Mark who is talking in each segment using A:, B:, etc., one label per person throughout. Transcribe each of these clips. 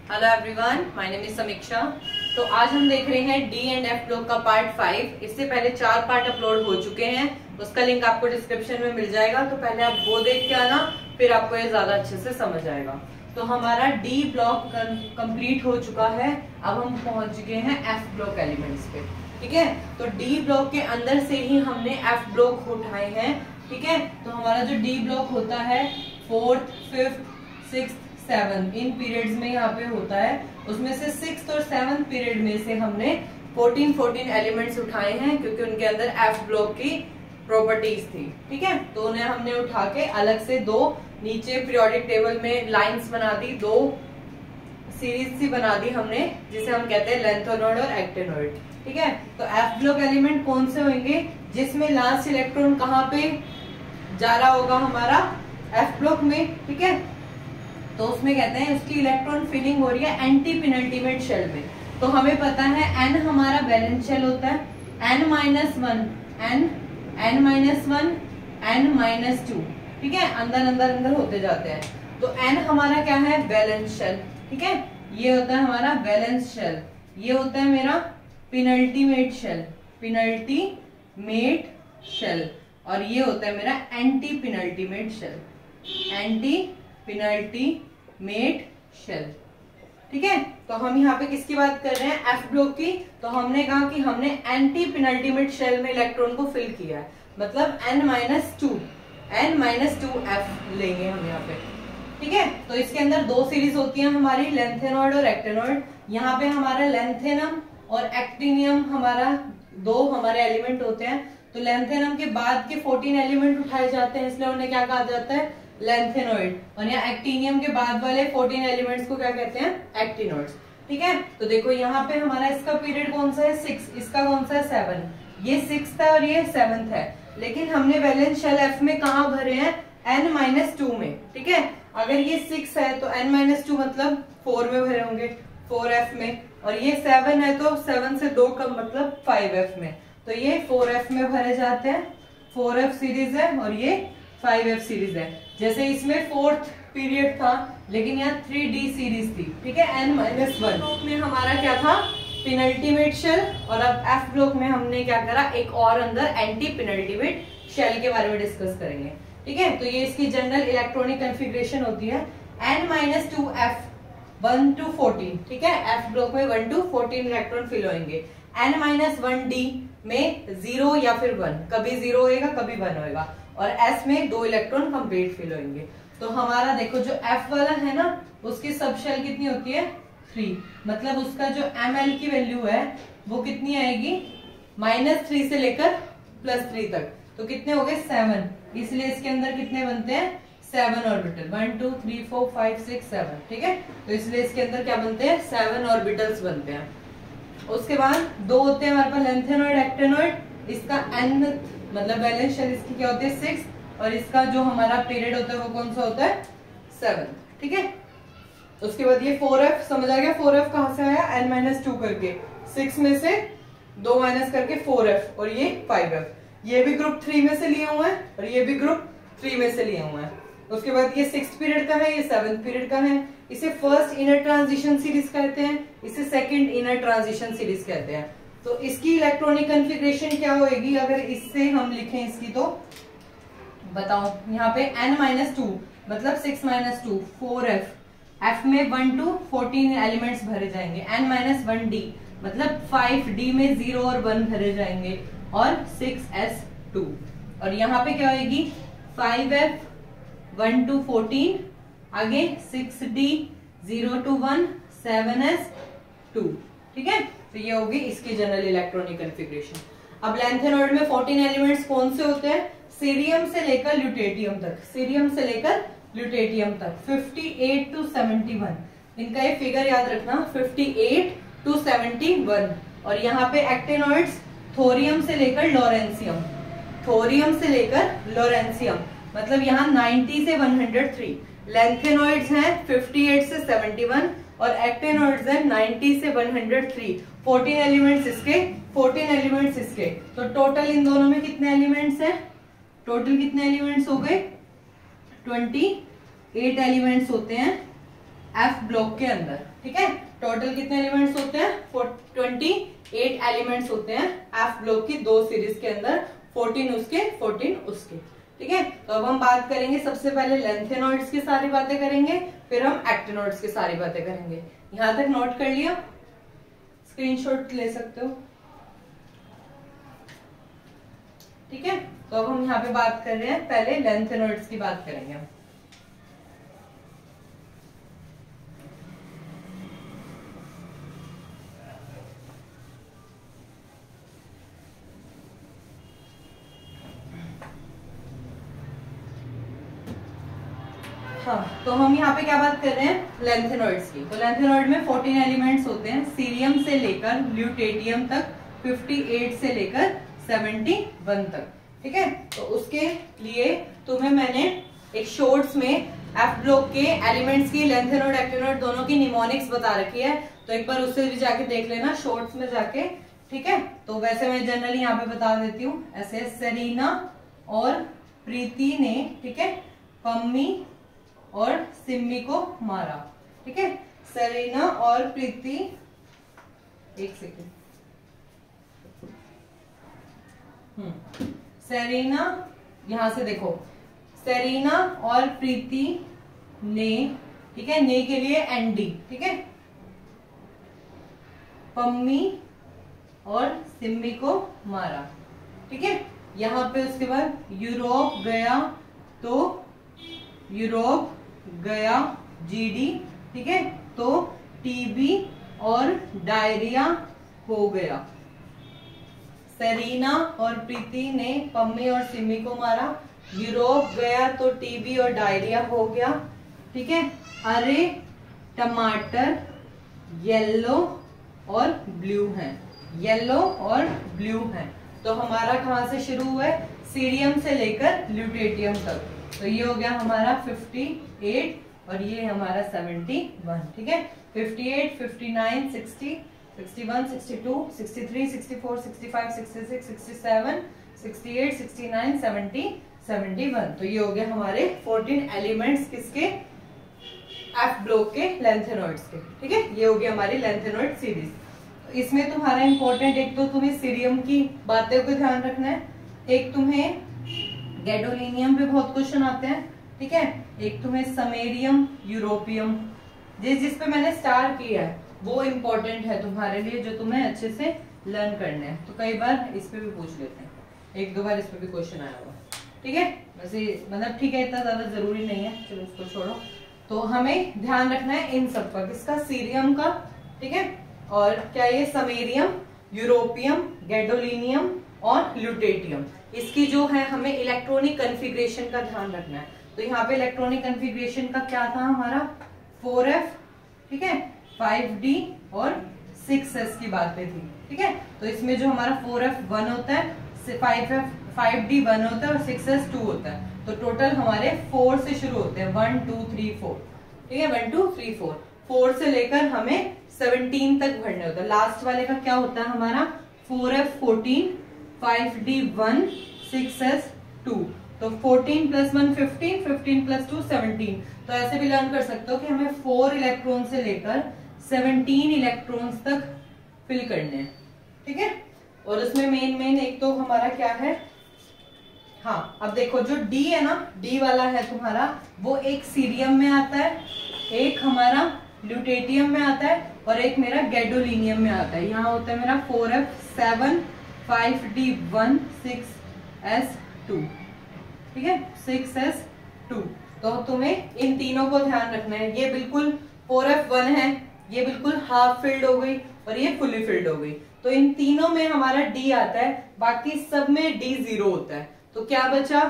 A: Hello everyone, my name is समीक्षा। तो आज हम देख रहे हैं डी एंड एफ ब्लॉक का पार्ट 5। इससे पहले 4 पार्ट अपलोड हो चुके हैं, उसका लिंक आपको डिस्क्रिप्शन में मिल जाएगा। तो पहले आप वो देख के आना, फिर आपको ये ज्यादा अच्छे से समझ आएगा। तो हमारा डी ब्लॉक कंप्लीट हो चुका है। अब हम पहुंच चुके हैं एफ ब्लॉक एलिमेंट्स पे। ठीक है, तो डी ब्लॉक के अंदर से ही हमने एफ ब्लॉक उठाए हैं। ठीक है, तो हमारा जो डी ब्लॉक होता है 4th, 5th, 6th, 7th इन पीरियड्स में यहाँ पे होता है। उसमें से 6th और 7th पीरियड में से हमने 14 एलिमेंट्स उठाए हैं, क्योंकि उनके अंदर एफ ब्लॉक की प्रॉपर्टीज थी। ठीक है, तो उन्हें हमने उठा के अलग से दो नीचे पीरियोडिक टेबल में लाइंस बना दी, दो सीरीज सी बना दी हमने, जिसे हम कहते हैं लेंथोनॉइड और एक्टिनॉइड। ठीक है, तो एफ ब्लॉक एलिमेंट कौन से होंगे? जिसमें लास्ट इलेक्ट्रॉन कहाँ पे जा रहा होगा हमारा एफ ब्लॉक में। ठीक है, तो उसमें कहते हैं उसकी इलेक्ट्रॉन फिलिंग हो रही है एंटी पेनल्टीमेट शेल में। तो हमें पता है एन हमारा बैलेंस शेल होता है, n-1 n-1 ठीक है, अंदर अंदर अंदर होते जाते हैं। तो n हमारा क्या है? Valence shell. ठीक है, ये होता है हमारा बैलेंस शेल, ये होता है मेरा पेनल्टीमेट शेल, पेनल्टीमेट शेल, और ये होता है मेरा antepenultimate shell, antepenultimate shell. ठीक है, तो हम यहाँ पे किसकी बात कर रहे हैं? एफ ब्लॉक की। तो हमने कहा कि हमने एंटी पेनल्टीमेट शेल में इलेक्ट्रॉन को फिल किया है, मतलब n-2 एफ लेंगे हम यहाँ पे। ठीक है, तो इसके अंदर दो सीरीज होती है हमारी, लेंथेनॉइड और एक्टिनॉइड। यहाँ पे हमारा लेंथेनम और एक्टिनियम हमारा दो हमारे एलिमेंट होते हैं। तो लेंथेनम के बाद के 14 एलिमेंट उठाए जाते हैं, इसलिए उन्हें क्या कहा जाता है? लेंथेनॉइड। और यहाँ एक्टिनियम के बाद वाले 14 एलिमेंट्स को क्या कहते हैं? एक्टिनॉइड्स। ठीक है, तो देखो यहाँ पे हमारा इसका पीरियड कौन सा है? 6, इसका कौन सा है? 7। ये 6th है और ये 7th है, लेकिन हमने वैलेंस शेल एफ में कहाँ भरे हैं? n-2 में। ठीक है, अगर ये 6 है तो n-2 मतलब 4 में भरे होंगे, 4f में, और ये 7 है तो 7 से 2 कम मतलब 5f में। तो ये 4f में भरे जाते हैं, 4f सीरीज है, और ये 5f सीरीज है। जैसे इसमें 4th पीरियड था, लेकिन यहाँ 3d सीरीज थी। ठीक है, n-1 में हमारा क्या था? Penultimate shell. और अब एफ ब्लॉक में हमने क्या करा? एक और अंदर एंटी पेनल्टीमेट शेल के बारे में डिस्कस करेंगे। ठीक है, तो ये इसकी जनरल इलेक्ट्रॉनिक कॉन्फ़िगरेशन होती है n-2 f 1 to 14। ठीक है, एफ ब्लॉक में 1 to 14 इलेक्ट्रॉन फिल होंगे। n-1 d में 0 या फिर 1, कभी 0 होएगा कभी 1 होएगा, और s में 2 इलेक्ट्रॉन कंप्लीट फिल होंगे। तो हमारा देखो जो f वाला है ना, उसकी सब शेल कितनी होती है? 3, मतलब उसका जो ml की वैल्यू है वो कितनी आएगी? -3 से लेकर +3 तक। तो कितने हो गए? 7। इसलिए इसके अंदर कितने बनते हैं? 7 ऑर्बिटल, 1 2 3 4 5 6 7। ठीक है, तो इसलिए इसके अंदर क्या बनते हैं? 7 ऑर्बिटल्स बनते हैं। उसके बाद दो होते हैं हमारे पास लेंथेनॉइड, एक्टिनॉइड। इसका n मतलब बैलेंस शेल इसकी क्या होती है? 6, और इसका जो हमारा पीरियड होता है वो कौन सा होता है? 7। ठीक है, उसके बाद ये 4f, समझ आ गया 4f कहां से आया? n-2 करके, 6 में से 2 माइनस करके 4f, और ये 5f। ये भी ग्रुप 3 में से लिए हुए हैं, और ये भी ग्रुप 3 में से लिए हुए हैं। उसके बाद ये 6th पीरियड का है, ये 7th पीरियड का है। इसे फर्स्ट इनर ट्रांजिशन सीरीज कहते हैं, इसे सेकंड इनर ट्रांजिशन सीरीज कहते हैं। तो इसकी इलेक्ट्रॉनिक कॉन्फ़िगरेशन क्या होगी अगर इससे हम लिखें इसकी? तो बताओ, यहाँ पे n-2 मतलब 6 - 2 4f, f में 1 to 14 एलिमेंट्स भरे जाएंगे। n-1 d मतलब 5d में 0 और 1 भरे जाएंगे, और 6s2। और यहाँ पे क्या होगी? 5f 1 to 14, आगे 6d 0 to 1 7s2। ठीक है, तो ये होगी इसकी जनरल इलेक्ट्रॉनिक कॉन्फ़िगरेशन। अब लेंथेनॉइड में 14 एलिमेंट्स कौन से होते हैं? सीरियम से लेकर ल्यूटेटियम तक, सीरियम से लेकर ल्यूटेटियम तक 58 to 71। इनका ये फिगर याद रखना, 58 to 71। और यहाँ पे एक्टिनॉइड्स थोरियम से लेकर लॉरेंसियम, थोरियम से लेकर लॉरेंसियम, मतलब यहाँ 90 से 103। लेंथेनॉइड्स हैं 58 से 71, और एक्टिनॉइड्स हैं 90 से 103। 14 एलिमेंट्स इसके, 14 एलिमेंट्स इसके। तो टोटल इन दोनों में कितने एलिमेंट्स हैं? टोटल कितने एलिमेंट्स हो गए? 28 एलिमेंट्स होते हैं एफ ब्लॉक के अंदर, ठीक है। टोटल कितने एलिमेंट्स होते हैं? 28 एलिमेंट्स होते हैं एफ ब्लॉक की 2 सीरीज के अंदर, 14 उसके 14 उसके, ठीक है। तो अब हम बात करेंगे सबसे पहले लेंथेनॉइड्स की सारी बातें करेंगे, फिर हम एक्टिनॉइड्स की सारी बातें करेंगे। यहां तक नोट कर लिया? स्क्रीनशॉट ले सकते हो, ठीक है। तो अब हम यहाँ पे बात कर रहे हैं, पहले लेंथेनॉइड्स की बात करेंगे हम। हाँ, तो हम यहाँ पे क्या बात कर रहे हैं? लेंथेनॉइड्स की। तो लेंथेनॉइड में 14 एलिमेंट्स होते हैं, सीरियम से लेकर ल्यूटेटियम तक, 58 से लेकर 71 तक, ठीक है। तो उसके लिए तुम्हें मैंने एक शॉर्ट्स में एफ ब्लॉक के एलिमेंट्स की लेंथेनॉइड एक्टिनॉइड दोनों की निमोनिक्स बता रखी है, तो एक बार उससे भी जाके देख लेना शॉर्ट्स में जाके, ठीक है। तो वैसे मैं जनरली यहाँ पे बता देती हूँ ऐसे, सेरीना और प्रीति ने, ठीक है, पम्मी और सिम्मी को मारा, ठीक है। सेरीना और प्रीति, एक सेकेंड, सेरीना, यहां से देखो, सेरीना और प्रीति ने, ठीक है, ने के लिए एनडी, ठीक है, पम्मी और सिम्मी को मारा, ठीक है। यहां पे उसके बाद यूरोप गया, तो यूरोप गया जीडी, ठीक है, तो टीबी और डायरिया हो गया। सेरीना और प्रीति ने पम्मी और सिमी को मारा, यूरोप गया तो टीबी और डायरिया हो गया, ठीक है। अरे टमाटर येलो और ब्लू हैं, येलो और ब्लू हैं। तो हमारा कहां से शुरू हुआ है? सीरियम से लेकर ल्यूटेटियम तक। तो ये हो गया हमारा 58 और ये हमारा 71, ठीक है। 58, 59, 60, 61, 62, 63, 64, 65, 66, 67, 68, 69, 70, 71। तो ये हो गया हमारे 14 एलिमेंट्स किसके? एफ ब्लॉक के लेंथेनॉइड्स के, ठीक है। ये हो गया हमारी लेंथेनॉइड सीरीज। तो इसमें तुम्हारा इंपॉर्टेंट, एक तो तुम्हें सीरियम की बातों को ध्यान रखना है, एक तुम्हें गैडोलिनियम पे बहुत क्वेश्चन आते हैं, ठीक है, एक तुम्हें समेरियम, यूरोपियम, जिस पे मैंने स्टार किया है वो इम्पोर्टेंट है तुम्हारे लिए, जो तुम्हें अच्छे से लर्न करने हैं। तो कई बार इस पे भी पूछ लेते हैं, 1-2 बार इस पे भी क्वेश्चन आया हुआ, ठीक है। वैसे मतलब ठीक है, इतना ज्यादा जरूरी नहीं है, चलो उसको छोड़ो। तो हमें ध्यान रखना है इन सब का, किसका? सीरियम का, ठीक है। और क्या ये समेरियम, यूरोपियम, गैडोलिनियम और ल्यूटेटियम, इसकी जो है हमें इलेक्ट्रॉनिक कॉन्फ़िगरेशन का ध्यान रखना है। तो यहाँ पे इलेक्ट्रॉनिक कॉन्फ़िगरेशन का क्या था हमारा? 4f, ठीक है, 5d और 6s की बातें थी, ठीक है। तो इसमें जो हमारा 4f 1 होता है, 5d 1 होता है और 6s 2 होता है। तो टोटल हमारे 4 से शुरू होते हैं, 1 2 3 4, ठीक है, 1 2 3 4, 4 से लेकर हमें 17 तक भरने होता है। लास्ट वाले का क्या होता है हमारा? 4f 14, 5d 1, 6s 2। तो 14 + 1 15, 15 + 2 17। तो ऐसे भी लर्न कर सकते हो कि हमें 4 इलेक्ट्रॉन से लेकर 17 इलेक्ट्रॉन्स तक फिल करने हैं, ठीक है। और उसमें मेन एक तो हमारा क्या है, हाँ अब देखो जो D है ना, D वाला है तुम्हारा, वो एक सीरियम में आता है, एक हमारा ल्यूटेटियम में आता है और एक मेरा गैडोलिनियम में आता है। यहाँ होता है मेरा 4f 7, 5d 1, 6s 2, ठीक है, 6s 2। तो तुम्हें इन तीनों को ध्यान रखना है। ये बिल्कुल 4f 1 है, ये बिल्कुल हाफ फिल्ड हो गई और ये फुली फिल्ड हो गई। तो इन तीनों में हमारा D आता है, बाकी सब में D 0 होता है। तो क्या बचा?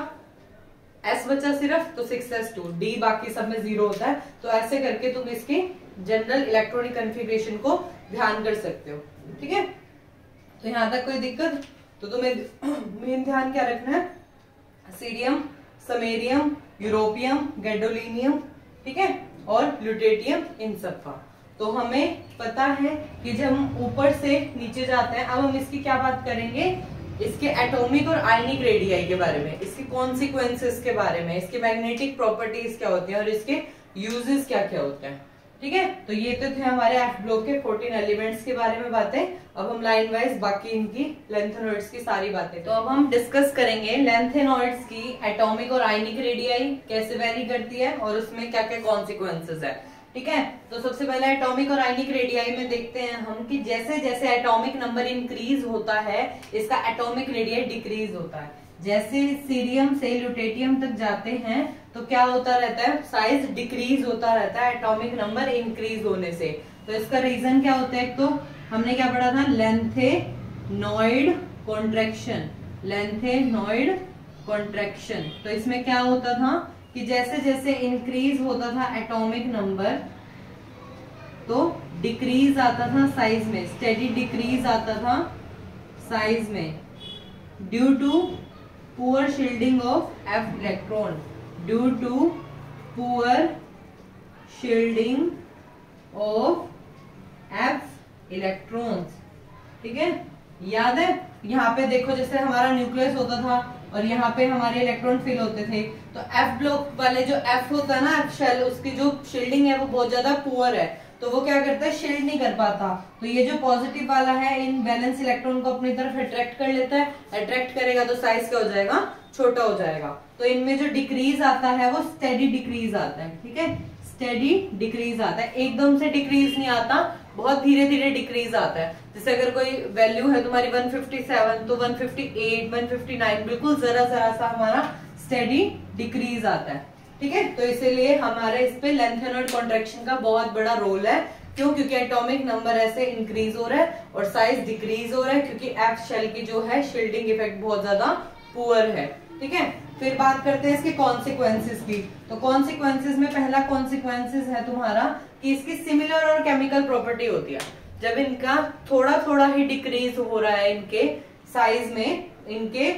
A: S बचा सिर्फ, तो 6s 2, D बाकी सब में 0 होता है। तो ऐसे करके तुम इसकी जनरल इलेक्ट्रॉनिक कॉन्फ़िगरेशन को ध्यान कर सकते हो, ठीक है। तो यहां तक कोई दिक्कत? तो तुम्हें मेन ध्यान क्या रखना है? सीरियम, समेरियम, यूरोपियम, गैडोलिनियम, ठीक है, और ल्यूटेटियम, इन सब का। तो हमें पता है कि जब हम ऊपर से नीचे जाते हैं, अब हम इसकी क्या बात करेंगे? इसके एटॉमिक और आयनिक रेडियाई के बारे में, इसकी कॉन्सिक्वेंसेस के बारे में, इसके मैग्नेटिक प्रॉपर्टीज क्या होती हैं और इसके यूजेस क्या क्या होते हैं, ठीक है, तो ये तो थे हमारे एफ ब्लॉक के 14 एलिमेंट्स के बारे में बातें। अब हम लाइन वाइज बाकी इनकी लेंथेनॉइड्स की सारी बातें, तो अब हम डिस्कस करेंगे लेंथेनॉइड्स की एटॉमिक और आयनिक रेडियाई कैसे वेरी करती है और उसमें क्या क्या कॉन्सिक्वेंसेस है। ठीक है, तो सबसे पहले एटॉमिक और आयनिक रेडियाई में देखते हैं हम कि जैसे जैसे एटॉमिक नंबर इंक्रीज होता है इसका एटॉमिक रेडियाई डिक्रीज होता है। जैसे सीरियम से ल्यूटेटियम तक जाते हैं तो क्या होता रहता है, साइज डिक्रीज होता रहता है एटॉमिक नंबर इंक्रीज होने से। तो इसका रीजन क्या होता है, तो हमने क्या पढ़ा था, लेंथेनॉइड कॉन्ट्रैक्शन, लेंथेनॉइड कॉन्ट्रैक्शन। तो इसमें क्या होता था कि जैसे जैसे इंक्रीज होता था एटॉमिक नंबर तो डिक्रीज आता था साइज में, स्टेडी डिक्रीज आता था साइज में, due to poor shielding of F electron, due to poor shielding of F electrons. ठीक है, याद है, यहाँ पे देखो जैसे हमारा न्यूक्लियस होता था और यहाँ पे हमारे इलेक्ट्रॉन फिल होते थे, तो एफ ब्लॉक वाले जो एफ होता है ना, एफ शेल, उसकी जो शील्डिंग है वो बहुत ज्यादा पुअर है, तो वो क्या करता है, शील्ड नहीं कर पाता। तो ये जो पॉजिटिव वाला है इन बैलेंस इलेक्ट्रॉन को अपनी तरफ अट्रैक्ट कर लेता है, अट्रैक्ट करेगा तो साइज क्या हो जाएगा, छोटा हो जाएगा। तो इनमें जो डिक्रीज आता है वो स्टेडी डिक्रीज आता है। ठीक है, स्टेडी डिक्रीज आता है, एकदम से डिक्रीज नहीं आता, बहुत धीरे धीरे डिक्रीज आता है। जैसे अगर कोई वैल्यू है तुम्हारी 157 तो 158, 159, बिल्कुल जरा जरा सा हमारा स्टेडी डिक्रीज आता है। ठीक है, तो इसीलिए हमारे इस पे लेंथेनॉइड कॉन्ट्रैक्शन का बहुत बड़ा रोल है। क्यों? क्योंकि एटॉमिक नंबर ऐसे इंक्रीज हो रहा है और साइज डिक्रीज हो रहा है, क्योंकि एफ शेल की जो है शील्डिंग इफेक्ट बहुत ज्यादा पुअर है। ठीक है, फिर बात करते हैं इसके कॉन्सिक्वेंसेस की। तो कॉन्सिक्वेंसेस में पहला कॉन्सिक्वेंसेस है तुम्हारा कि इसकी सिमिलर और केमिकल प्रॉपर्टी होती है। जब इनका थोड़ा थोड़ा ही डिक्रीज हो रहा है इनके साइज में, इनके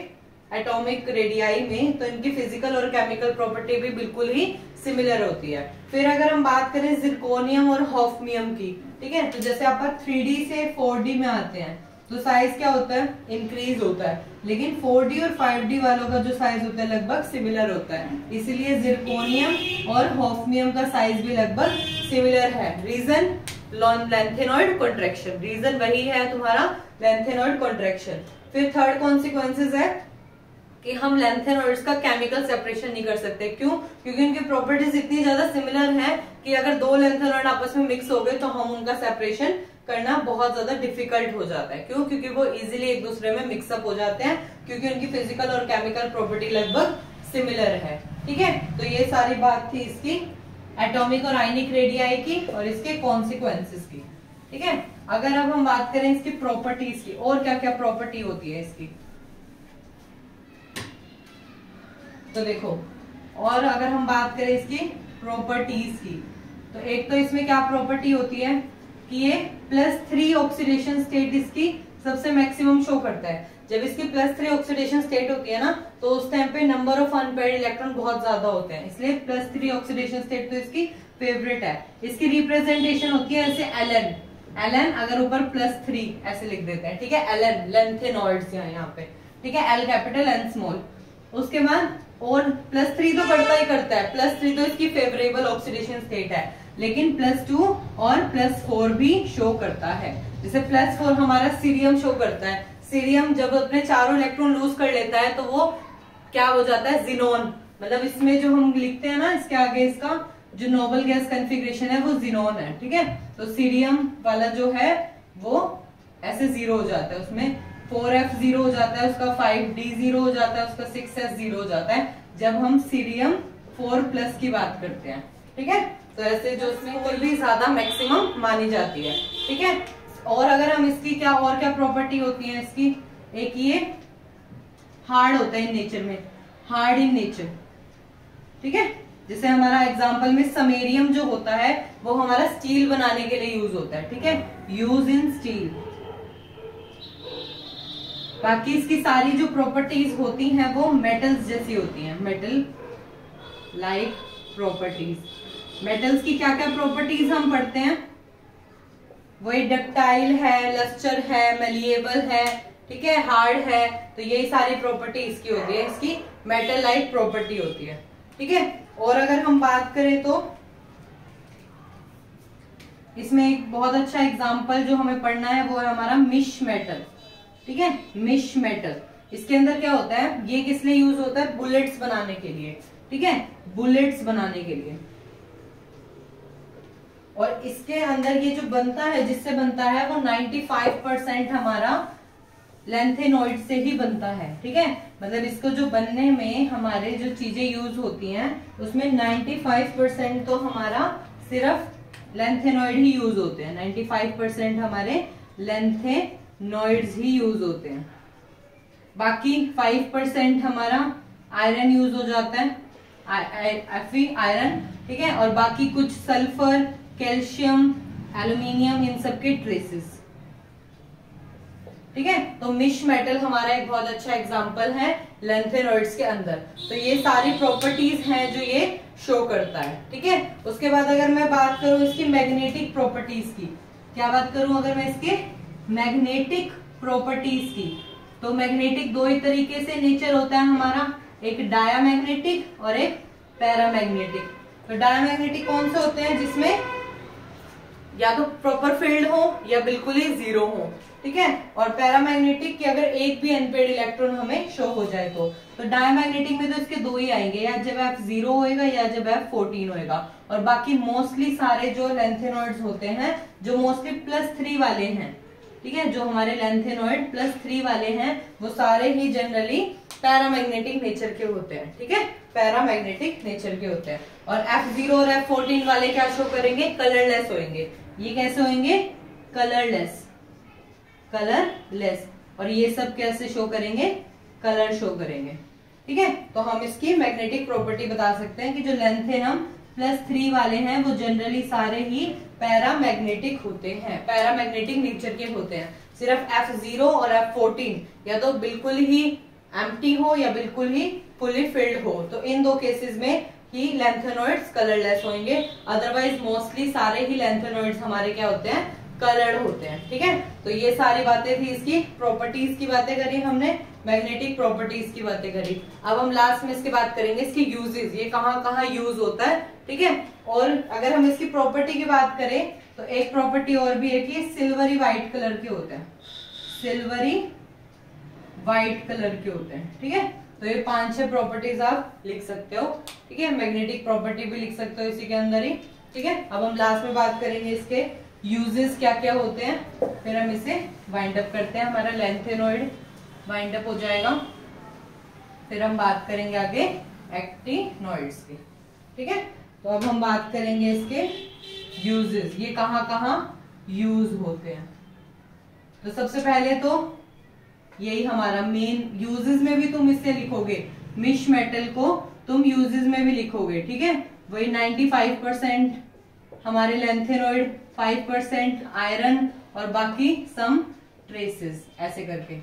A: एटॉमिक रेडियाई में, तो इनकी फिजिकल और केमिकल प्रॉपर्टी भी बिल्कुल ही सिमिलर होती है। फिर अगर हम बात करें जिरकोनियम और हॉफनियम की, ठीक है, तो जैसे आप 3D से 4D में आते हैं तो साइज क्या होता है, इंक्रीज होता है, लेकिन 4D और 5D वालों का जो साइज होता है लगभग सिमिलर होता है। इसीलिए जिरकोनियम और हॉफनियम का साइज भी लगभग सिमिलर है। रीजन, लेंथेनॉइड कॉन्ट्रैक्शन, रीजन वही है तुम्हारा लेंथेनॉइड कॉन्ट्रैक्शन। फिर थर्ड कॉन्सिक्वेंसेस है कि हम लेंथेनॉइड्स का केमिकल सेपरेशन नहीं कर सकते। क्यों? क्योंकि उनकी प्रॉपर्टीज इतनी ज्यादा सिमिलर हैं कि अगर दो लेंथेनॉइड आपस में मिक्स हो गए तो हम उनका सेपरेशन करना बहुत ज्यादा डिफिकल्ट हो जाता है। क्यों? क्योंकि वो इजीली एक दूसरे में मिक्सअप हो जाते हैं, क्योंकि उनकी फिजिकल और केमिकल प्रॉपर्टी लगभग सिमिलर है। ठीक है, तो ये सारी बात थी इसकी एटॉमिक और आयनिक रेडियाई की और इसके कॉन्सिक्वेंसेस की। ठीक है, अगर अब हम बात करें इसकी प्रॉपर्टीज की, और क्या क्या प्रॉपर्टी होती है इसकी, तो देखो, और अगर हम बात करें इसकी प्रॉपर्टीज की, तो एक तो इसमें क्या प्रॉपर्टी होती है कि ये +3 ऑक्सीडेशन स्टेट इसकी सबसे मैक्सिमम शो करता है। जब इसकी +3 ऑक्सीडेशन स्टेट होती है ना, तो उस टाइम पे नंबर ऑफ अनपेयर्ड इलेक्ट्रॉन बहुत ज्यादा होते हैं, इसलिए +3 ऑक्सीडेशन स्टेट तो इसकी फेवरेट है। इसकी रिप्रेजेंटेशन होती है ऐसे एलन, एलन अगर ऊपर +3 ऐसे लिख देते हैं। ठीक है, एलन लेंथेनॉइड्स यहाँ पे। ठीक है, एल कैपिटल एन स्मॉल। उसके बाद और +3 तो करता ही करता है, +3 तो इसकी फेवरेबल ऑक्सीडेशन स्टेट है, लेकिन +2 और +4 भी शो करता है। जैसे +4 हमारा सीरियम शो करता है। सीरियम जब अपने चारों इलेक्ट्रॉन लूज कर लेता है तो वो क्या हो जाता है, जिनोन। मतलब इसमें जो हम लिखते हैं ना, इसके आगे इसका जो नोबल गैस कॉन्फ़िगरेशन है वो जिनोन है। ठीक है, तो सीरियम वाला जो है वो ऐसे 0 हो जाता है, उसमें 4F 0 हो जाता है, उसका 5D 0 हो जाता है, उसका 6S 0 हो जाता है जब हम सीरियम 4+ की बात करते हैं। ठीक है, तो ऐसे जो स्कोर भी ज्यादा मैक्सिमम मानी जाती है। ठीक है, और अगर हम इसकी क्या और क्या प्रॉपर्टी होती है इसकी, एक ये हार्ड होता है इन नेचर में, हार्ड इन नेचर। ठीक है, जैसे हमारा एग्जांपल में समेरियम जो होता है वो हमारा स्टील बनाने के लिए यूज होता है। ठीक है, यूज इन स्टील। बाकी इसकी सारी जो प्रॉपर्टीज होती हैं वो मेटल्स जैसी होती हैं, मेटल लाइक प्रॉपर्टीज। मेटल्स की क्या क्या प्रॉपर्टीज हम पढ़ते हैं, वही डक्टाइल है, लस्टर है, मेलिएबल है, ठीक है, हार्ड है, तो यही सारी प्रॉपर्टी इसकी होती है, इसकी मेटल लाइक प्रॉपर्टी होती है। ठीक है, और अगर हम बात करें तो इसमें एक बहुत अच्छा एग्जाम्पल जो हमें पढ़ना है वो है हमारा मिश मेटल। ठीक है, मिश मेटल। इसके अंदर क्या होता है, ये किस लिए यूज होता है, बुलेट्स बनाने के लिए। ठीक है, बुलेट्स बनाने के लिए। और इसके अंदर ये जो बनता है, जिससे बनता है वो 95% हमारा लैंथेनॉइड से ही बनता है। ठीक है, मतलब इसको जो बनने में हमारे जो चीजें यूज होती हैं उसमें 95% तो हमारा सिर्फ लैंथेनॉइड ही यूज होते हैं। 95% हमारे लैंथेनॉइड्स ही यूज होते हैं। बाकी 5% हमारा आयरन यूज हो जाता है, Fe आयरन। ठीक है, और बाकी कुछ सल्फर, कैल्शियम, एल्यूमिनियम, इन सब के ट्रेसेस। ठीक है, तो मिश मेटल हमारा एक बहुत अच्छा एग्जांपल है लैंथेनॉइड्स के अंदर। तो ये सारी प्रॉपर्टीज हैं जो ये शो करता है। ठीक है, उसके बाद अगर मैं बात करूं इसकी मैग्नेटिक प्रॉपर्टीज की, क्या बात करूं अगर मैं इसके मैग्नेटिक प्रॉपर्टीज की, तो मैग्नेटिक दो ही तरीके से नेचर होता है हमारा, एक डायामैग्नेटिक और एक पैरामैग्नेटिक। तो डायामैग्नेटिक कौन से होते हैं, जिसमें या तो प्रॉपर फील्ड हो या बिल्कुल ही जीरो हो। ठीक है, और पैरामैग्नेटिक की अगर एक भी अनपेड इलेक्ट्रॉन हमें शो हो जाए तो डायमैग्नेटिक में तो इसके दो ही आएंगे, या जब F0 होएगा या जब F14 होएगा। और बाकी मोस्टली सारे जो लैंथेनॉइड्स होते हैं जो मोस्टली +3 वाले हैं, ठीक है, जो हमारे लैंथेनॉइड +3 वाले हैं वो सारे ही जनरली पैरामैग्नेटिक नेचर के होते हैं। ठीक है, पैरामैग्नेटिक नेचर के होते हैं। और F0 और F14 वाले क्या शो करेंगे, कलरलेस होंगे। ये कैसे होंगे, कलरलेस, कलरलेस। और ये सब कैसे शो करेंगे, कलर शो करेंगे। ठीक है, तो हम इसकी मैग्नेटिक प्रॉपर्टी बता सकते हैं कि जो लैंथेनम +3 वाले हैं वो जनरली सारे ही पैरामैग्नेटिक होते हैं, पैरामैग्नेटिक नेचर के होते हैं। सिर्फ F0 और F14 या तो बिल्कुल ही एम्प्टी हो या बिल्कुल ही फुली फिल्ड हो, तो इन दो केसेस में ही लैंथेनॉइड्स कलरलेस होंगे। अदरवाइज मोस्टली सारे ही लैंथेनॉइड्स हमारे क्या होते हैं, कलर्ड होते हैं। ठीक है, तो ये सारी बातें थी, इसकी प्रॉपर्टीज की बातें करी हमने, मैग्नेटिक प्रॉपर्टीज की बातें करी। अब हम लास्ट में इसकी बात करेंगे, इसकी यूजेस, ये कहाँ कहाँ यूज होता है। ठीक है, और अगर हम इसकी प्रॉपर्टी की बात करें तो एक प्रॉपर्टी और भी है कि सिल्वरी व्हाइट कलर के होते हैं, सिल्वरी व्हाइट कलर के होते हैं। ठीक है, तो ये 5-6 प्रॉपर्टीज आप लिख सकते हो। ठीक है, मैग्नेटिक प्रॉपर्टी भी लिख सकते हो इसी के अंदर ही। ठीक है, अब हम लास्ट में बात करेंगे इसके यूजेस क्या क्या होते हैं, फिर हम इसे वाइंड अप करते हैं। हमारा लैंथेनॉइड वाइंड अप हो जाएगा, फिर हम बात करेंगे आगे एक्टिनॉइड्स की। ठीक है, तो अब हम बात करेंगे इसके यूजेस, ये कहाँ कहाँ यूज होते हैं। तो सबसे पहले तो यही हमारा मेन, यूजेस में भी तुम इससे लिखोगे, मिश मेटल को तुम यूजेस में भी लिखोगे। ठीक है, वही 95% हमारे लैंथेनॉइड, 5% आयरन और बाकी सम ट्रेसेस, ऐसे करके।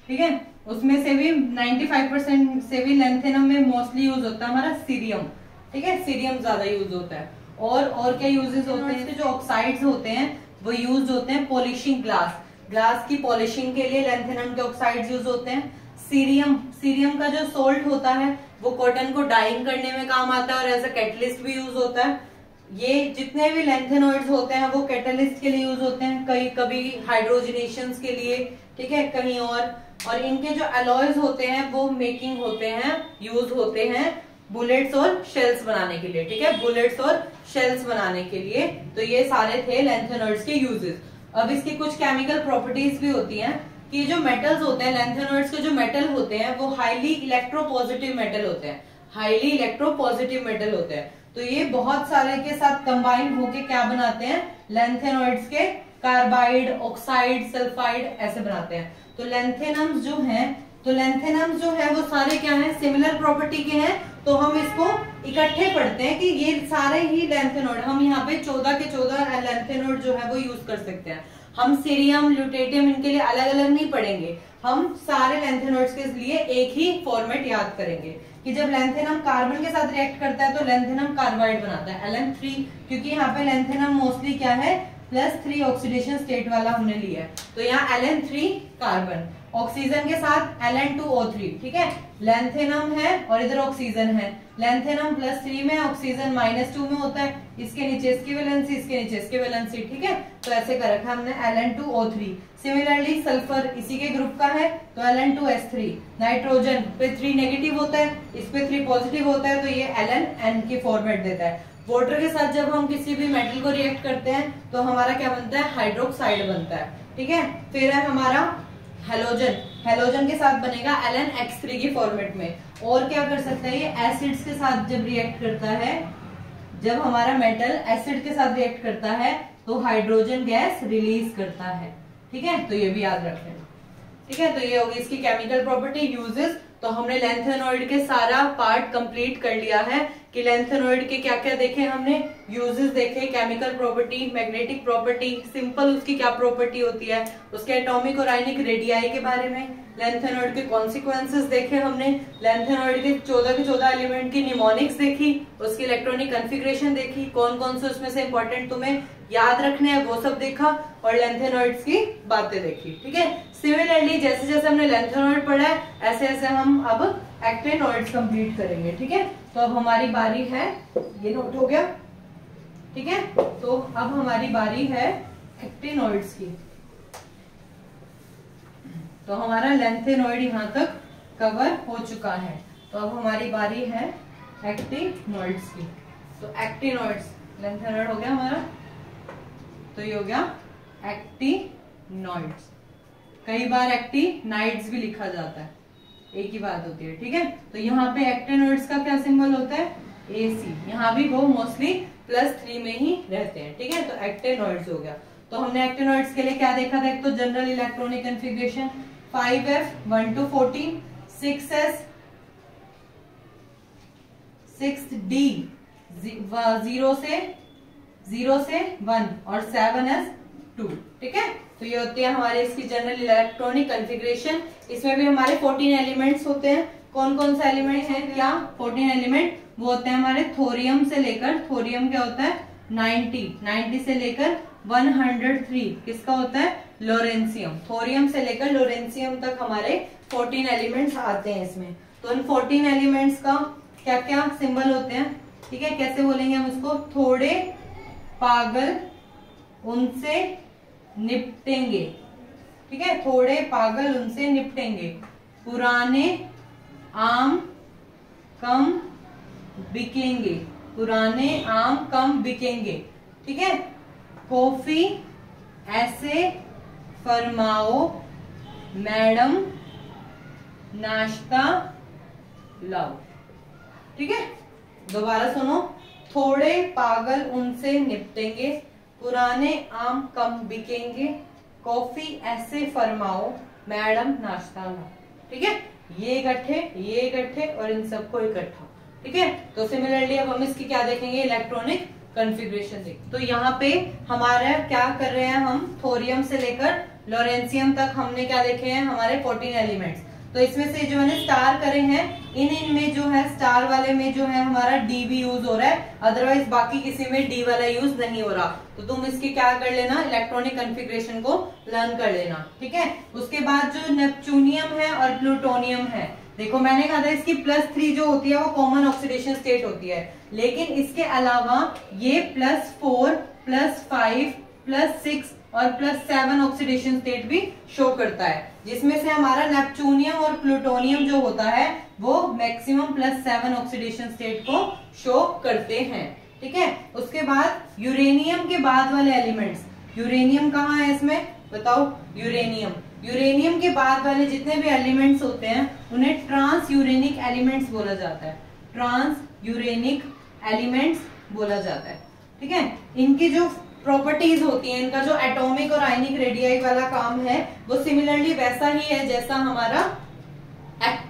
A: ठीक है, उसमें से भी 95% से भी लैंथेनम में मोस्टली यूज होता है हमारा सीरियम। ठीक है, सीरियम ज्यादा यूज होता है। और क्या यूजेस होते हैं, जो ऑक्साइड्स होते हैं वो यूज होते हैं पॉलिशिंग ग्लास, ग्लास की पॉलिशिंग के लिए लैंथेनम के ऑक्साइड्स यूज होते हैं। सीरियम का जो सोल्ट होता है वो कॉटन को डाइंग करने में काम आता है और एज अ कैटलिस्ट भी यूज होता है। ये जितने भी लैंथेनॉइड्स होते हैं वो कैटलिस्ट के लिए यूज होते हैं, कहीं कभी हाइड्रोजनेशंस के लिए, ठीक है, कहीं और इनके जो अलॉयज होते हैं वो मेकिंग होते हैं, यूज होते हैं बुलेट्स और शेल्स बनाने के लिए। ठीक है, बुलेट्स और शेल्स बनाने के लिए। तो ये सारे थे लैंथेनॉइड्स के यूजेस। अब इसकी कुछ केमिकल प्रॉपर्टीज भी होती हैं कि जो मेटल्स होते हैं, लैंथेनॉइड्स के जो मेटल होते हैं वो हाईली इलेक्ट्रोपॉजिटिव मेटल होते हैं, हाईली इलेक्ट्रोपॉजिटिव मेटल होते हैं। तो ये बहुत सारे के साथ कंबाइन होके क्या बनाते हैं, लैंथेनॉइड्स के कार्बाइड, ऑक्साइड, सल्फाइड ऐसे बनाते हैं। तो लैंथेनम्स जो है वो सारे क्या हैं, सिमिलर प्रॉपर्टी के हैं। तो हम इसको इकट्ठे पढ़ते हैं कि ये सारे ही लैंथेनॉइड, हम यहाँ पे 14 के 14 लैंथेनॉइड जो है वो यूज कर सकते हैं। हम सीरियम, ल्यूटेटियम इनके लिए अलग अलग नहीं पढ़ेंगे, हम सारे लैंथेनॉइड्स के लिए एक ही फॉर्मेट याद करेंगे कि जब लैंथेनम कार्बन के साथ रिएक्ट करता है तो लैंथेनम कार्बाइड बनाता है Ln3, क्योंकि यहाँ पे लैंथेनम मोस्टली क्या है, +3 ऑक्सीडेशन स्टेट वाला हमने लिया है। तो यहाँ Ln3 कार्बन, ऑक्सीजन के साथ Ln2O3। ठीक है, लैंथेनम है और इधर ऑक्सीजन है, लेंथेनम +3 में, ऑक्सीजन -2 में होता है, इसके नीचे इसकी वैलेंसी, इसके नीचे इसकी वैलेंसी, ठीक है। तो ऐसे कर रखा हमने Ln2O3। सिमिलरली सल्फर इसी के ग्रुप का है तो Ln2S3। नाइट्रोजन पे 3 नेगेटिव होता है, इस पे 3 पॉजिटिव होता है, तो ये Ln की फॉर्मेट देता है। वाटर के साथ जब हम किसी भी मेटल को रिएक्ट करते हैं तो हमारा क्या बनता है, हाइड्रोक्साइड बनता है, ठीक है। फिर है हमारा हेलोजन, हेलोजन के साथ बनेगा Lnx3 की फॉर्मेट में। और क्या कर सकता है ये, एसिड्स के साथ जब रिएक्ट करता है, जब हमारा मेटल एसिड के साथ रिएक्ट करता है तो हाइड्रोजन गैस रिलीज करता है, ठीक है। तो ये भी याद रख लेना, ठीक है। तो ये होगी इसकी केमिकल प्रॉपर्टी, यूजेस। तो हमने लेंथेनॉइड के सारा पार्ट कंप्लीट कर लिया है कि लेंथेनॉइड के क्या क्या देखे हमने, यूजेस देखे, chemical property, magnetic property, simple उसकी क्या प्रॉपर्टी होती है, उसके एटॉमिक और आयनिक रेडियाई के बारे में, लेंथेनॉइड के कॉन्सिक्वेंसेस देखे हमने, लेंथेनॉइड के 14 एलिमेंट की निमोनिक्स देखी, उसकी इलेक्ट्रॉनिक कॉन्फ़िगरेशन देखी, कौन कौन से उसमें से इंपॉर्टेंट तुम्हें याद रखने हैं वो सब देखा, और लेंथेनॉइड्स की बातें देखी, ठीक है। सिमिलरली जैसे जैसे हमने लेंथेनॉइड पढ़ा है ऐसे ऐसे हम अब एक्टिनॉइड्स कंप्लीट करेंगे, ठीक है। तो अब हमारी बारी है, ये नोट हो गया, ठीक है। तो अब हमारी बारी है एक्टिनॉइड्स की। तो हमारा लेंथेनॉइड यहाँ तक कवर हो चुका है, तो अब हमारी बारी है एक्टिनॉइड्स की। तो एक्टिनॉइड्स, लेंथेनॉइड हो गया हमारा, तो ये हो गया एक्टिनॉइड्स। कई बार एक्टिनाइड्स भी लिखा जाता है, एक ही बात होती है, ठीक है। तो यहाँ पे एक्टिनॉइड्स का क्या सिंबल होता है, AC। यहाँ भी वो मोस्टली +3 में ही रहते हैं, ठीक है। तो एक्टिनॉइड्स हो गया। तो हमने एक्टिनॉइड्स के लिए क्या देखा था, एक तो general electronic configuration 5f 1 to 14, 6s 6d 0 से 1 और 7s 2, ठीक है। तो ये होती है हमारे इसकी जनरल इलेक्ट्रॉनिक कॉन्फ़िगरेशन। इसमें भी हमारे 14 एलिमेंट्स होते हैं। कौन कौन सा एलिमेंट है, क्या 14 एलिमेंट, वो होते हैं हमारे थोरियम से लेकर, थोरियम क्या होता है 90 से लेकर 103, किसका होता है लोरेंसियम। थोरियम से लेकर लोरेंसियम तक हमारे 14 एलिमेंट्स आते हैं इसमें। तो इन 14 एलिमेंट्स का क्या क्या सिंबल होते हैं, ठीक है। कैसे बोलेंगे हम इसको, थोड़े पागल उनसे निपटेंगे, ठीक है। थोड़े पागल उनसे निपटेंगे, पुराने आम कम बिकेंगे, पुराने आम कम बिकेंगे, ठीक है। कॉफी ऐसे फरमाओ मैडम नाश्ता लाओ, ठीक है। दोबारा सुनो, थोड़े पागल उनसे निपटेंगे, पुराने आम कम बिकेंगे, कॉफी ऐसे फरमाओ मैडम नाश्ता लाओ, ठीक है। ये इकट्ठे और इन सबको इकट्ठा, ठीक है। तो सिमिलरली अब हम इसकी क्या देखेंगे, इलेक्ट्रॉनिक कॉन्फ़िगरेशन देखें। तो यहाँ पे हमारा क्या कर रहे हैं हम, थोरियम से लेकर लोरेंसियम तक हमने क्या देखे हैं, हमारे 14 एलिमेंट्स। तो इसमें से जो मैंने स्टार करे हैं, इनमें जो है स्टार वाले में जो है हमारा डी भी यूज हो रहा है, अदरवाइज बाकी किसी में डी वाला यूज नहीं हो रहा। तो तुम इसकी क्या कर लेना, इलेक्ट्रॉनिक कॉन्फ़िगरेशन को लर्न कर लेना, ठीक है। उसके बाद जो नेपच्यूनियम है और प्लूटोनियम है, देखो मैंने कहा था इसकी +3 जो होती है वो कॉमन ऑक्सीडेशन स्टेट होती है, लेकिन इसके अलावा ये +4, +5, +6 और +7 ऑक्सीडेशन स्टेट भी शो करता है, जिसमें से हमारा नेपच्यूनियम और प्लूटोनियम जो होता है वो मैक्सिमम +7 ऑक्सीडेशन स्टेट को शो करते हैं, ठीक है। उसके बाद यूरेनियम के बाद वाले एलिमेंट्स, यूरेनियम कहाँ है इसमें बताओ, यूरेनियम के बाद वाले जितने भी एलिमेंट्स होते हैं उन्हें ट्रांस यूरेनिक एलिमेंट्स बोला जाता है, ट्रांस यूरेनिक एलिमेंट्स बोला जाता है, ठीक है। इनकी जो प्रॉपर्टीज होती हैं, इनका जो एटॉमिक और आयनिक रेडियाई वाला काम है वो सिमिलरली वैसा ही है जैसा हमारा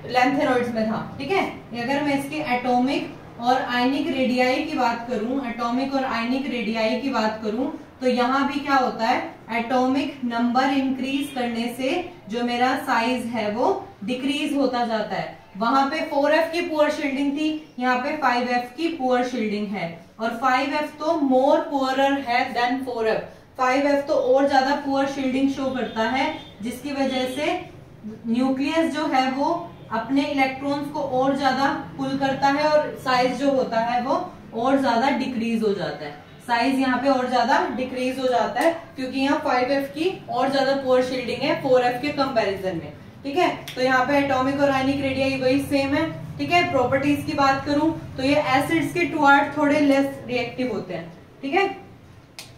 A: लेंथेनॉइड्स में था, ठीक है। अगर मैं इसके एटॉमिक और आयनिक रेडियाई की बात करूं, एटॉमिक और आयनिक रेडियाई की बात करूं, तो यहाँ भी क्या होता है, एटॉमिक नंबर इंक्रीज करने से जो मेरा साइज है वो डिक्रीज होता जाता है। वहां पे 4f की पुअर शील्डिंग थी, यहाँ पे 5f की पुअर शील्डिंग है, और 5f तो मोर पुअरर है देन 4f। 5f तो और ज्यादा पुअर शील्डिंग शो करता है, जिसकी वजह से न्यूक्लियस जो है वो अपने इलेक्ट्रॉन्स को और ज्यादा पुल करता है और साइज जो होता है वो और ज्यादा डिक्रीज हो जाता है। साइज यहाँ पे और ज्यादा डिक्रीज हो जाता है क्योंकि यहाँ 5f की और ज्यादा पोअर शील्डिंग है 4f के कंपैरिजन में। ठीक है, तो यहाँ पे एटॉमिक और आयनिक रेडियाई वही सेम है। ठीक है, प्रॉपर्टीज की बात करूं तो ये एसिड्स के टुवार्ड्स थोड़े लेस रिएक्टिव होते हैं। ठीक है,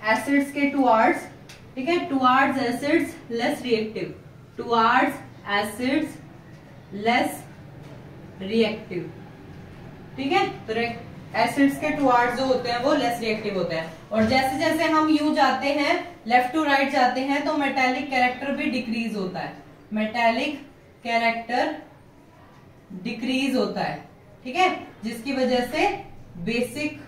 A: एसिड्स के टुवार्ड्स, ठीक है, towards acids less reactive, towards acids less reactive. ठीक है, तो एसिड्स के टुवार्ड्स जो होते हैं वो लेस रिएक्टिव होते हैं। और जैसे जैसे हम यूं जाते हैं, लेफ्ट टू राइट जाते हैं, तो मेटेलिक कैरेक्टर भी डिक्रीज होता है, मेटेलिक कैरेक्टर डिक्रीज होता है। ठीक है, जिसकी वजह से बेसिक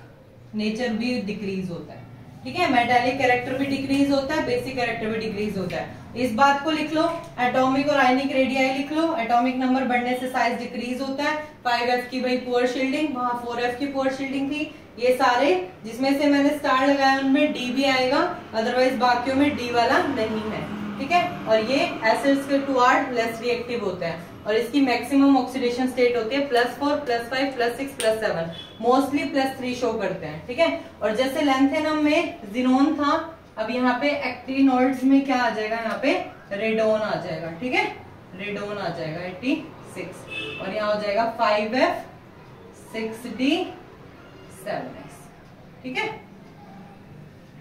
A: नेचर भी डिक्रीज होता है। ठीक है, मेटेलिक कैरेक्टर भी डिक्रीज होता है, बेसिक कैरेक्टर भी डिक्रीज होता है। इस बात को लिख लो, एटॉमिक और आयनिक रेडियाई लिख लो। एटॉमिक नंबर बढ़ने से साइज डिक्रीज होता है। 5f की भाई पोअर शील्डिंग, वहां 4f की पोअर शील्डिंग थी। ये सारे जिसमें से मैंने स्टार लगाया उनमें डी भी आएगा, अदरवाइज बाकियों में डी वाला नहीं है। ठीक है, और ये एसिड्स के टुवार्ड लेस रिएक्टिव होते हैं और इसकी मैक्सिमम ऑक्सीडेशन स्टेट होती है +4, +5, +6, +7, मोस्टली +3 शो करते हैं। ठीक है, और जैसे लेंथेनम में जिनोन था, अब यहाँ पे एक्टिनोइड्स में क्या आ जाएगा, यहाँ पे रेडोन आ जाएगा। ठीक है, रेडोन आ जाएगा 86 और यहाँ हो जाएगा 5f 6d 7s। ठीक है,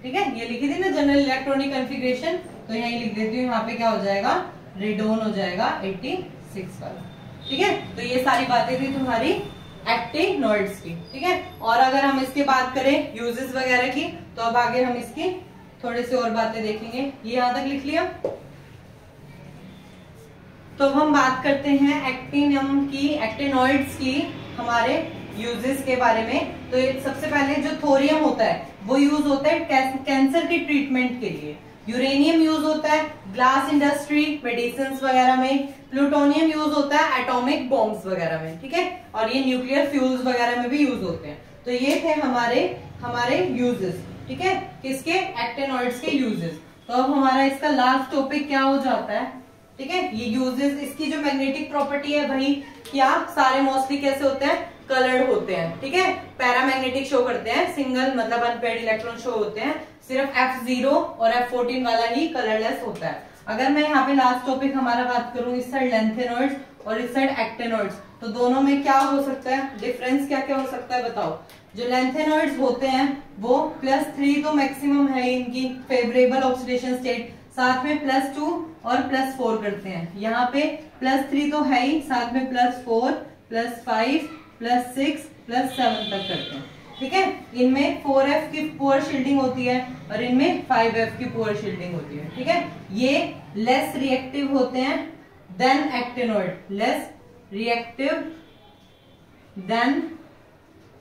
A: ठीक है, ये लिखी थी ना जनरल इलेक्ट्रॉनिक कॉन्फ़िगरेशन, तो यही लिख देती हूँ। यहाँ पे क्या हो जाएगा, रेडोन हो जाएगा 86 वाला। ठीक है, तो ये सारी बातें थी तुम्हारी एक्टिनोइड्स की। ठीक है, और अगर हम इसके बात करें यूजेस वगैरह की, तो अब आगे हम इसकी थोड़ी सी और बातें देखेंगे। ये यहां तक लिख लिया। तो अब हम बात करते हैं एक्टिनम की, एक्टिनोइड्स की, हमारे यूजेस के बारे में। तो सबसे पहले जो थोरियम होता है वो यूज होता है कैंसर के ट्रीटमेंट के लिए। यूरेनियम यूज होता है ग्लास इंडस्ट्री, मेडिसिन वगैरह में। प्लूटोनियम यूज होता है एटॉमिक बॉम्ब्स वगैरह में। ठीक है, और ये न्यूक्लियर फ्यूल्स वगैरह में भी यूज होते हैं। तो ये थे हमारे यूजेस। ठीक है, किसके, एक्टिनोइड्स के यूजेस। तो अब हमारा इसका लास्ट टॉपिक क्या हो जाता है। ठीक है, ये यूजेस, इसकी जो मैग्नेटिक प्रॉपर्टी है वही क्या, सारे मोस्टली कैसे होते हैं, कलर्ड होते हैं। ठीक है, पैरामैग्नेटिक शो करते हैं, सिंगल मतलब अनपेयर्ड इलेक्ट्रॉन शो होते हैं। सिर्फ F0 और F14 वाला ही कलरलेस होता है। अगर मैं यहाँ पे लास्ट टॉपिक हमारा बात करूं, इस साइड लेंथेनोइड्स और इस साइड एक्टिनोइड्स, तो दोनों में क्या हो सकता है, डिफरेंस क्या क्या हो सकता है बताओ। जो लेंथेनोइड्स होते हैं वो +3 तो मैक्सिमम है इनकी फेवरेबल ऑक्सीडेशन स्टेट, साथ में +2 और +4 करते हैं। यहाँ पे +3 तो है ही, साथ में +4, +5, +6, +7 तक करते हैं। ठीक है, इनमें 4f की पोअर शील्डिंग होती है और इनमें 5f की पोअर शील्डिंग होती है। ठीक है, ये लेस रिएक्टिव होते हैं than actinoid, less reactive than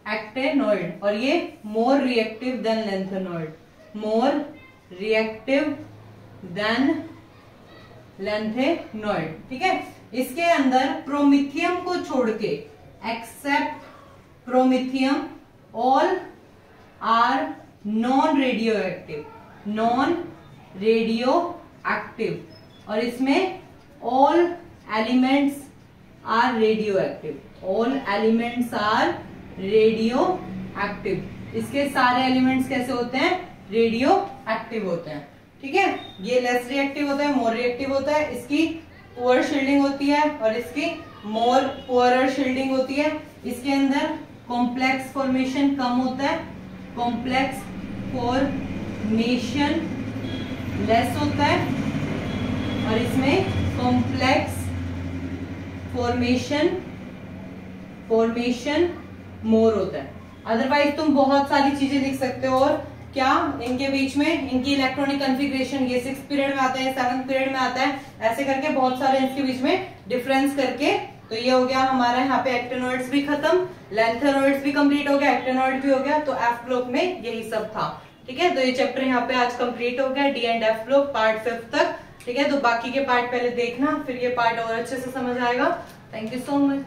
A: actinoid, और ये more reactive than lanthanoid, more reactive than lanthanoid. ठीक है, इसके अंदर प्रोमिथियम को छोड़ के, except promethium, all are non radioactive, non radioactive, और इसमें all elements are radioactive, all elements are radioactive. इसके सारे एलिमेंट्स कैसे होते हैं, रेडियो एक्टिव होते हैं। ठीक है, ये लेस रिएक्टिव होता है, मोर रिएक्टिव होता है, इसकी पुअर शील्डिंग होती है और इसकी मोर पुअरर शील्डिंग होती है। इसके अंदर कॉम्प्लेक्स फॉर्मेशन कम होता है, कॉम्प्लेक्स फॉर्मेशन लेस होता है, और इसमें कॉम्प्लेक्स फॉर्मेशन मोर होता है। अदरवाइज तुम बहुत सारी चीजें लिख सकते हो। और क्या इनके बीच में इनकी इलेक्ट्रॉनिक कॉन्फ़िगरेशन, ये 6th पीरियड में आता है, 7th पीरियड में आता है, ऐसे करके बहुत सारे इसके बीच में डिफरेंस करके। तो ये हो गया हमारा यहाँ पे एक्टिनोइड्स भी खत्म, लेंथेनोइड्स भी कंप्लीट हो गया, एक्टिनोइड भी हो गया। तो एफ ब्लॉक में यही सब था। ठीक है, तो ये चैप्टर यहाँ पे आज कंप्लीट हो गया, D and F block part 5 तक। ठीक है, तो बाकी के पार्ट पहले देखना, फिर ये पार्ट और अच्छे से समझ आएगा। Thank you so much.